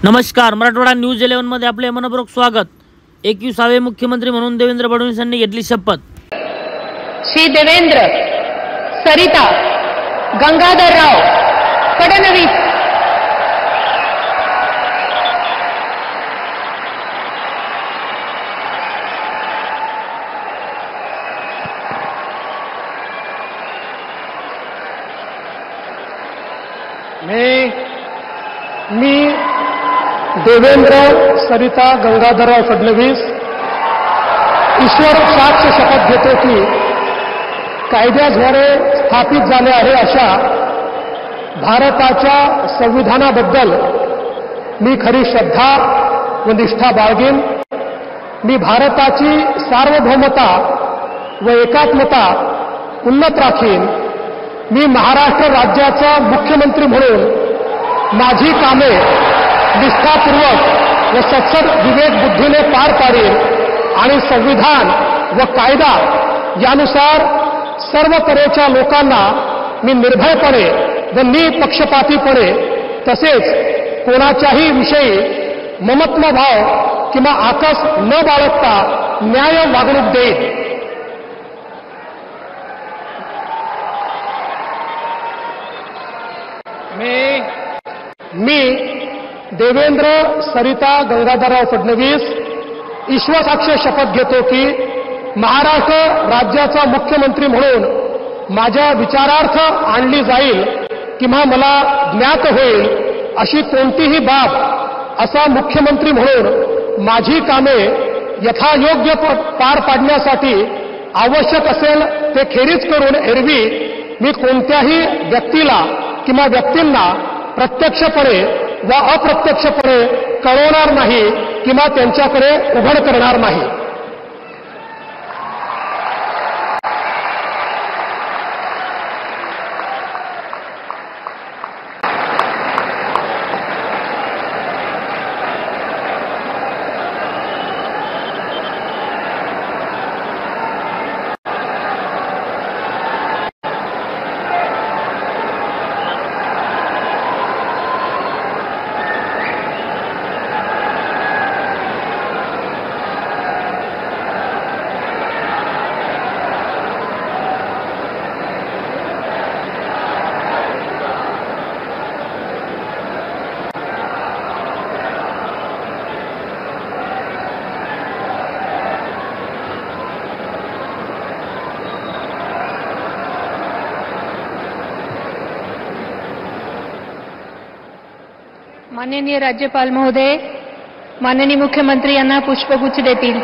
नमस्कार, मराठवाडा न्यूज 11 मध्ये आपले मनपूर्वक स्वागत। 21वे मुख्यमंत्री म्हणून देवेंद्र फडणवीस यांनी घेतली शपथ। श्री देवेंद्र सरिता गंगाधरराव फडणवीस। मी देवेंद्र सरिता गंगाधरराव फडणवीस ईश्वर साक्ष शपथ घेतो की कायद्याद्वारे स्थापित झाले आहे अशा भारताच्या संविधानाबद्दल मी खरी श्रद्धा व निष्ठा बाळगेन। मी भारताची सार्वभौमता व एकात्मता उन्नत राखीन। मी महाराष्ट्र राज्याचा मुख्यमंत्री म्हणून माझी कामे निष्ठापूर्वक व सत्सद विवेक बुद्धीने पार पाडेल आणि संविधान व कायदा यानुसार सर्व तऱ्हेच्या लोकांना मी निर्भयपणे व निपक्षपातीपणे तसेच कोणाच्याही विषयी ममत्वभाव किंवा आकस न बाळगता न्याय वागणूक देईन। मी देवेंद्र सरिता गंगाधरराव फडणवीस ईश्वरसाक्ष शपथ घेतो की महाराष्ट्र राज्याचा मुख्यमंत्री म्हणून माझ्या विचारार्थ आणली जाईल किंवा मला ज्ञात होईल अशी कोणतीही बाब असा मुख्यमंत्री म्हणून माझी कामे यथायोग्य पार पाडण्यासाठी आवश्यक असेल ते खेरीज करून एरवी मी कोणत्याही व्यक्तीला किंवा व्यक्तींना प्रत्यक्षपणे व अप्रत्यक्षपणे कळवणार नाही किंवा त्यांच्याकडे उघड करणार नाही। माननीय राज्यपाल महोदय, माननीय मुख्यमंत्री यांना पुष्पगुच्छ देतील।